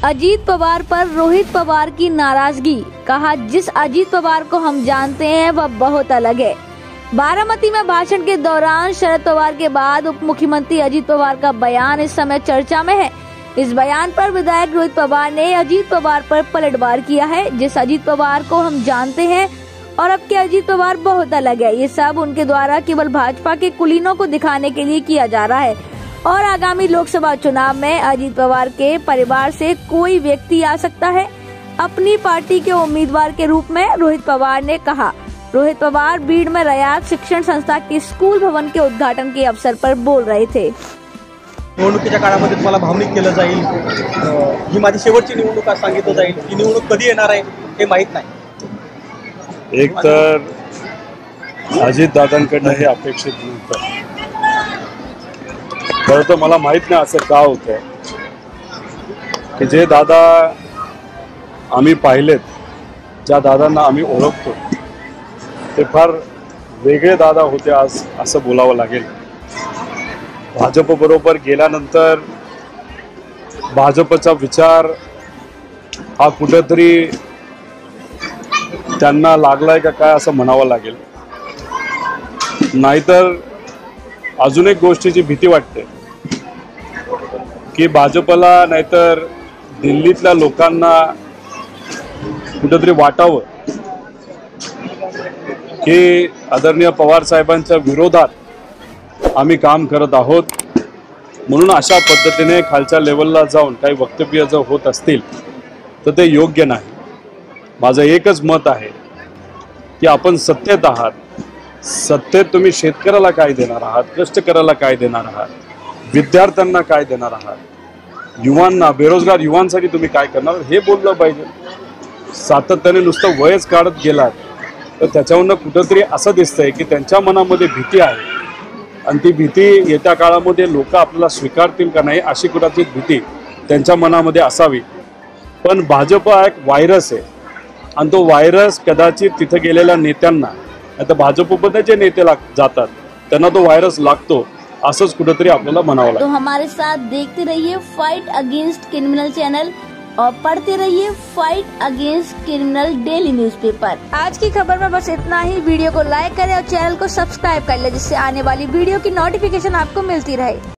अजीत पवार पर रोहित पवार की नाराजगी, कहा जिस अजीत पवार को हम जानते हैं वह बहुत अलग है। बारामती में भाषण के दौरान शरद पवार के बाद उप मुख्यमंत्री अजीत पवार का बयान इस समय चर्चा में है। इस बयान पर विधायक रोहित पवार ने अजीत पवार पर पलटवार किया है। जिस अजीत पवार को हम जानते हैं और अब के अजीत पवार बहुत अलग है। ये सब उनके द्वारा केवल भाजपा के कुलीनों को दिखाने के लिए किया जा रहा है और आगामी लोकसभा चुनाव में अजीत पवार के परिवार से कोई व्यक्ति आ सकता है अपनी पार्टी के उम्मीदवार के रूप में, रोहित पवार ने कहा। रोहित पवार बीड़ में रयात शिक्षण संस्था के स्कूल भवन के उद्घाटन के अवसर पर बोल रहे थे। निवडणुकीच्या काळामध्ये तुम्हाला भावनिक केलं जाईल, ही माझी शेवटची निवडणूक आज सांगितलं जाईल, ही निवडणूक कधी येणार आहे हे माहित नाही। एक तर अजित दादांकडनं हे अपेक्षित नव्हतं। खरं तर मला माहित नाही असं का होतं की जे दादा आम्ही पाहिलेत, ज्या दादांना आम्ही ओळखतो ते फार वेगळे दादा होते आज असं बोलावं लागेल। भाजप बरोबर गेल्यानंतर भाजपचा विचार हा कुठेतरी त्यांना लागलाय का काय असं म्हणावं लागेल। नाहीतर अजून एक गोष्टीची भीती वाटते की भाजपला नाहीतर दिल्लीतल्या लोकांना कुठेतरी वाटावं की आदरणीय पवार साहेबांच्या विरोधात आम्ही काम करत आहोत, म्हणून अशा पद्धतीने खालच्या लेवलला जाऊन काही वक्तव्य जर होत असतील तर ते योग्य नाही। माझं एकच मत आहे की आपण सत्तेत आहात, सत्तेत तुम्ही शेतकऱ्याला काय देणार आहात, कष्टकऱ्याला काय देणार आहात, विद्यार्थ्यांना काय देणार आहात, युवांना, बेरोजगार युवांसाठी तुम्ही काय करणार हे बोललं पाहिजे। सातत्याने नुसतं वयच काढत गेलात तर त्याच्यावरनं कुठंतरी असं दिसतंय की त्यांच्या मनामध्ये भीती आहे आणि ती भीती येत्या काळामध्ये लोक आपल्याला स्वीकारतील का नाही अशी कुठली भीती त्यांच्या मनामध्ये असावी। पण भाजप हा एक व्हायरस आहे आणि तो व्हायरस कदाचित तिथे गेलेल्या नेत्यांना, आता भाजपमध्ये जे नेते जातात त्यांना तो व्हायरस लागतो असंच कुठेतरी आपल्याला म्हणावं लागतं। तो हमारे साथ देखते रहिए फाइट अगेंस्ट क्रिमिनल चैनल और पढ़ते रहिए fight against criminal daily newspaper. आज की खबर में बस इतना ही। वीडियो को लाइक करें और चैनल को सब्सक्राइब कर ले जिससे आने वाली वीडियो की नोटिफिकेशन आपको मिलती रहे।